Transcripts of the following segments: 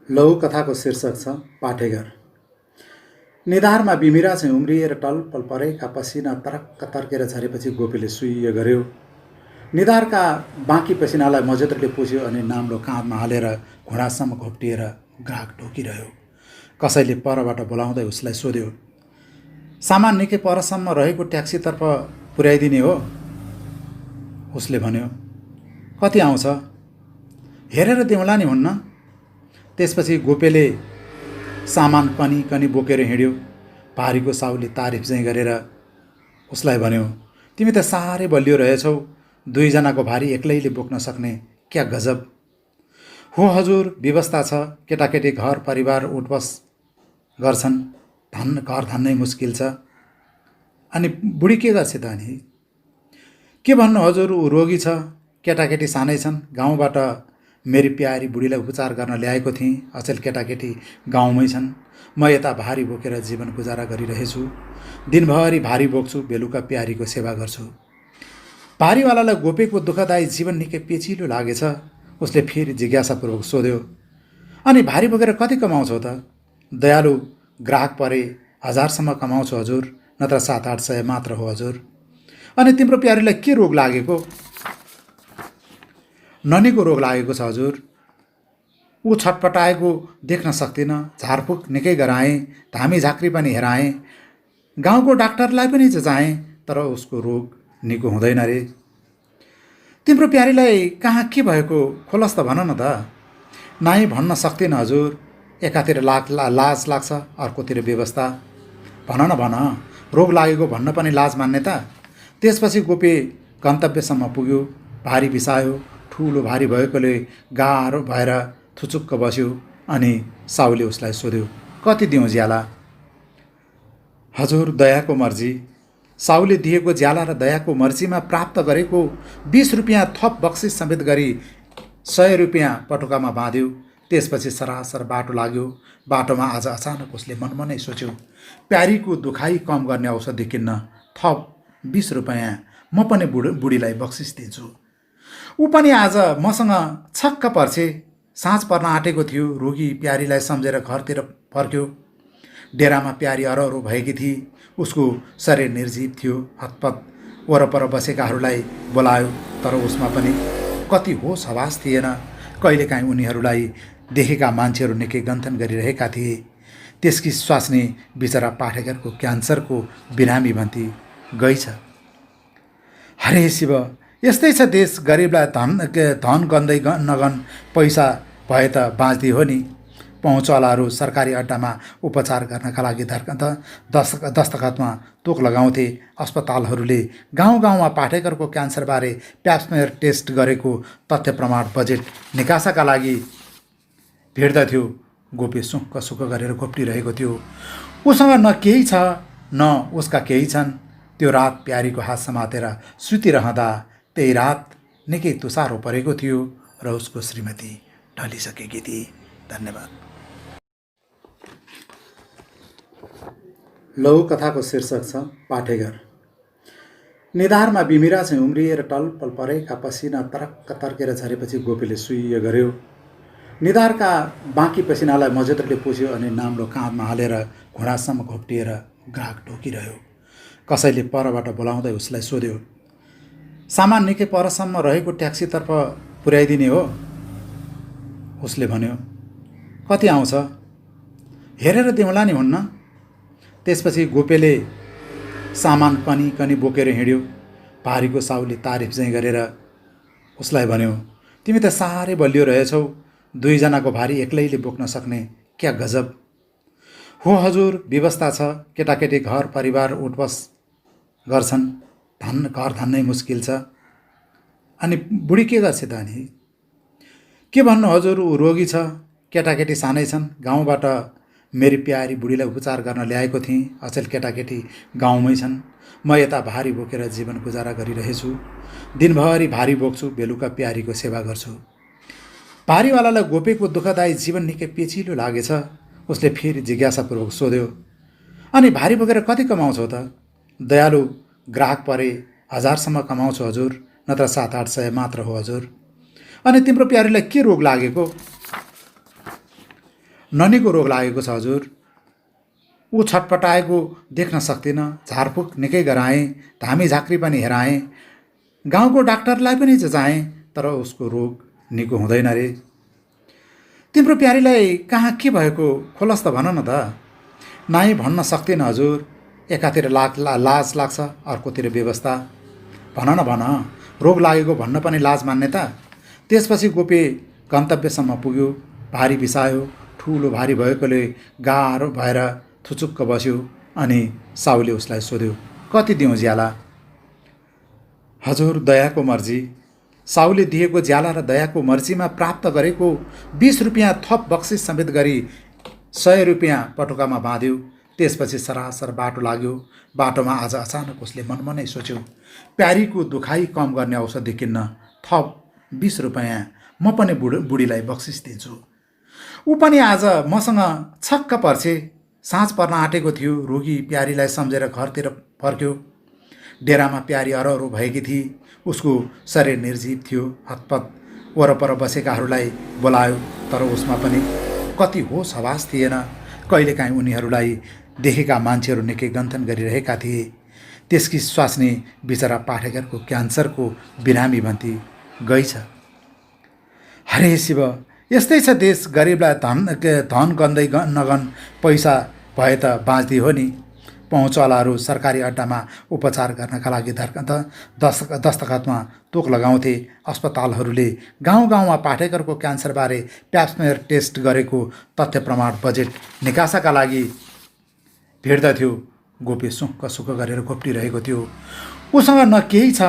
लघु कथाको शीर्षक छ पाठेघर। निधारमा बिमिरा चाहिँ उम्रिएर टलपल परेका पसिना तरक्क तर्केर झरेपछि गोपीले सुइय गर्यो। निधारका बाँकी पसिनालाई मजेत्रले पुस्यो अनि नाम्लो काँधमा हालेर घुँडासम्म घोप्टिएर ग्राहक ढोकिरह्यो। कसैले परबाट बोलाउँदै उसलाई सोध्यो, सामान निकै परसम्म रहेको ट्याक्सीतर्फ पुर्याइदिने हो? उसले भन्यो, कति आउँछ? हेरेर दिउँला नि हुन्न? त्यसपछि गोपेले सामान कनी कनी बोकेर हिँड्यो। भारीको साउले तारिफ चाहिँ गरेर उसलाई भन्यो, तिमी त साह्रै बलियो रहेछौ, 2 जनाको भारी एक्लैले बोक्न सक्ने, क्या गजब। हो हजुर, व्यवस्था छ, केटाकेटी घर परिवार उठबस गर्छन्, घर धान्नै मुस्किल छ। अनि बुढी के गर्छ त? अनि के भन्नु हजुर, ऊ रोगी छ, केटाकेटी सानै छन्। गाउँबाट मेरी प्यारी बुढीलाई उपचार गर्न ल्याएको थिएँ। अचेल केटाकेटी गाउँमै छन्। म यता भारी बोकेर जीवन गुजारा गरिरहेछु। दिनभरि भारी बोक्छु, बेलुका प्यारीको सेवा गर्छु। भारीवालालाई गोपेको दुःखदायी जीवन निकै पेचिलो लागेछ। उसले फेरि जिज्ञासापूर्वक सोध्यो, अनि भारी बोकेर कति कमाउँछौ त? दयालु ग्राहक परे 1000सम्म कमाउँछु हजुर, नत्र 700-800 मात्र हो हजुर। अनि तिम्रो प्यारीलाई के रोग लागेको? ननीको रोग लागेको छ हजुर। ऊ छटपटाएको देख्न सक्दिनँ। झारफुक निकै गराएँ, धामी झाँक्री पनि हेराएँ, गाउँको डाक्टरलाई पनि जचाएँ, तर उसको रोग निको हुँदैन रे। तिम्रो प्यारीलाई कहाँ के भएको खोलस् त, भन न त। नाइ भन्न सक्दिनँ हजुर। एकातिर लाज लाग्छ, अर्कोतिर व्यवस्था। भन न भन, रोग लागेको भन्न पनि लाज मान्ने त? त्यसपछि गोपी गन्तव्यसम्म पुग्यो। भारी बिसायो। ठुलो भारी भएकोले गाह्रो भएर थुचुक्क बस्यो। अनि साउले उसलाई सोध्यो, कति दिउँ ज्याला? हजुर, दयाको मर्जी। साउले दिएको ज्याला र दयाको मर्जीमा प्राप्त गरेको 20 रुपियाँ थप बक्सिस समेत गरी 100 रुपियाँ पटुकामा बाँध्यो। त्यसपछि सरासर बाटो लाग्यो। बाटोमा आज अचानक उसले मनमा नै सोच्यो, प्यारीको दुखाइ कम गर्ने औषधि किन्न थप 20 रुपियाँ म पनि बुढीलाई बक्सिस दिन्छु। ऊ पनि आज मसँग छक्क पर्छे। साँझ पर्न आँटेको थियो। रोगी प्यारीलाई सम्झेर घरतिर फर्क्यो। डेरामा प्यारी अरहरो भएकी थिए। उसको शरीर निर्जीव थियो। हतपत वरपर बसेकाहरूलाई बोलायो, तर उसमा पनि कति होस हवास थिएन। कहिलेकाहीँ उनीहरूलाई देखेका मान्छेहरू निकै गन्थन गरिरहेका थिए। त्यसकी स्वास्नी बिचरा पाठेघरको क्यान्सरको बिरामी भन्थे, गइछ। हरे शिव, यस्तै छ देश। गरिबलाई धन गन्दै नगन पैसा भए त बाँच्दी हो नि। पहुँचवालाहरू सरकारी अड्डामा उपचार गर्नका लागि दस्तखतमा तोक लगाउँथे। अस्पतालहरूले गाउँ गाउँमा पाठेघरको क्यान्सरबारे प्याप्समेयर टेस्ट गरेको तथ्य प्रमाण बजेट निकासाका लागि भिड्दथ्यो। गोपी सुक्क सुक्क गरेर घोप्टिरहेको थियो। उसँग न केही छ, न उसका केही छन्। त्यो रात प्यारीको हात समातेर सुतिरहँदा त्यही रात निकै तुसारो परेको थियो र उसको श्रीमती ढलिसकेकी थिए। धन्यवाद। लघु कथाको शीर्षक छ पाठेघर। निधारमा बिमिरा चाहिँ उम्रिएर टलपल परेका पसिना तरक्क तर्केर झरेपछि गोपीले सुइय गर्यो। निधारका बाँकी पसिनालाई मजेत्रले पुस्यो अनि नाम्लो काँधमा हालेर घुँडासम्म घोप्टिएर ग्राहक ढोकिरह्यो। कसैले परबाट बोलाउँदै उसलाई सोध्यो, सामान निकै परसम्म रहेको ट्याक्सीतर्फ पुर्याइदिने हो? उसले भन्यो, कति आउँछ? हेरेर दिउँला नि हुन्न? त्यसपछि गोपेले सामान कनी कनी बोकेर हिँड्यो। भारीको साउले तारिफ चाहिँ गरेर उसलाई भन्यो, तिमी त साह्रै बलियो रहेछौ, 2 जनाको भारी एक्लैले बोक्न सक्ने, क्या गजब। हो हजुर, व्यवस्था छ, केटाकेटी घर परिवार उठबस गर्छन्, घर धान्नै मुस्किल छ। अनि बुढी के गर्छ त? अनि के भन्नु हजुर, ऊ रोगी छ, केटाकेटी सानै छन्। गाउँबाट मेरी प्यारी बुढीलाई उपचार गर्न ल्याएको थिएँ। अचेल केटाकेटी गाउँमै छन्। म यता भारी बोकेर जीवन गुजारा गरिरहेछु। दिनभरि भारी बोक्छु, बेलुका प्यारीको सेवा गर्छु। भारीवालालाई गोपेको दुःखदायी जीवन निकै पेचिलो लागेछ। उसले फेरि जिज्ञासापूर्वक सोध्यो, अनि भारी बोकेर कति कमाउँछौ त? दयालु ग्राहक परे 1000सम्म कमाउँछु हजुर, नत्र 700-800 मात्र हो हजुर। अनि तिम्रो प्यारीलाई के रोग लागेको? ननीको रोग लागेको छ हजुर। ऊ छटपटाएको देख्न सक्दिनँ। झारफुक निकै गराएँ, धामी झाँक्री पनि हेराएँ, गाउँको डाक्टरलाई पनि जचाएँ, तर उसको रोग निको हुँदैन रे। तिम्रो प्यारीलाई कहाँ के भएको खोलस् त भन न त। नाइ भन्न सक्दिनँ हजुर। एकातिर लाज लाग्छ, अर्कोतिर व्यवस्था। भन न भन, रोग लागेको भन्न पनि लाज मान्ने त। त्यसपछि गोपी गन्तव्यसम्म पुग्यो। भारी बिसायो, ठुलो भारी भएकोले गाह्रो भएर थुचुक्क बस्यो। अनि साउले उसलाई सोध्यो, कति दिउँ ज्याला? हजुर, दयाको मर्जी। साउले दिएको ज्याला र दयाको मर्जीमा प्राप्त गरेको 20 रुपियाँ थप बक्सिस समेत गरी 100 रुपियाँ पटुकामा बाँध्यो। त्यसपछि सरासर बाटो लाग्यो। बाटोमा आज अचानक उसले मनमनै सोच्यो, प्यारीको दुखाइ कम गर्ने औषधि किन्न थप 20 रुपियाँ म पनि बुढीलाई बक्सिस दिन्छु। ऊ पनि आज मसँग छक्क पर्छे। साँझ पर्न आँटेको थियो। रोगी प्यारीलाई सम्झेर घरतिर फर्क्यो। डेरामा प्यारी अरहरो भएकी थिए। उसको शरीर निर्जीव थियो। हतपत वरपर बसेकाहरूलाई बोलायो, तर उसमा पनि कति होस हवास थिएन। कहिलेकाहीँ उनीहरूलाई देखेका मान्छेहरू निकै गन्थन गरिरहेका थिए। त्यसकी स्वास्नी बिचरा पाठेघरको क्यान्सरको बिरामी भन्ती गइछ। हरे शिव, यस्तै छ देश। गरिबलाई धन गन्दै नगन पैसा भए त बाँच्दी हो नि। पहुँचवालाहरू सरकारी अड्डामा उपचार गर्नका लागि दस्तखतमा तोक लगाउँथे। अस्पतालहरूले गाउँ गाउँमा पाठेघरको क्यान्सरबारे प्याप्समेयर टेस्ट गरेको तथ्य प्रमाण बजेट निकासाका लागि भिड्दथ्यो। गोपी सुक्क सुक्क गरेर घोप्टिरहेको थियो। उसँग न केही छ,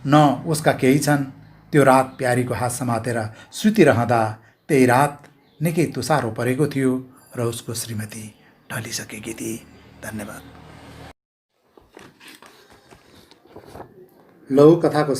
न उसका केही छन्। त्यो रात प्यारीको हात समातेर सुतिरहँदा त्यही रात निकै तुसारो परेको थियो र उसको श्रीमती ढलिसकेकी थिए। धन्यवाद। लौ कथाको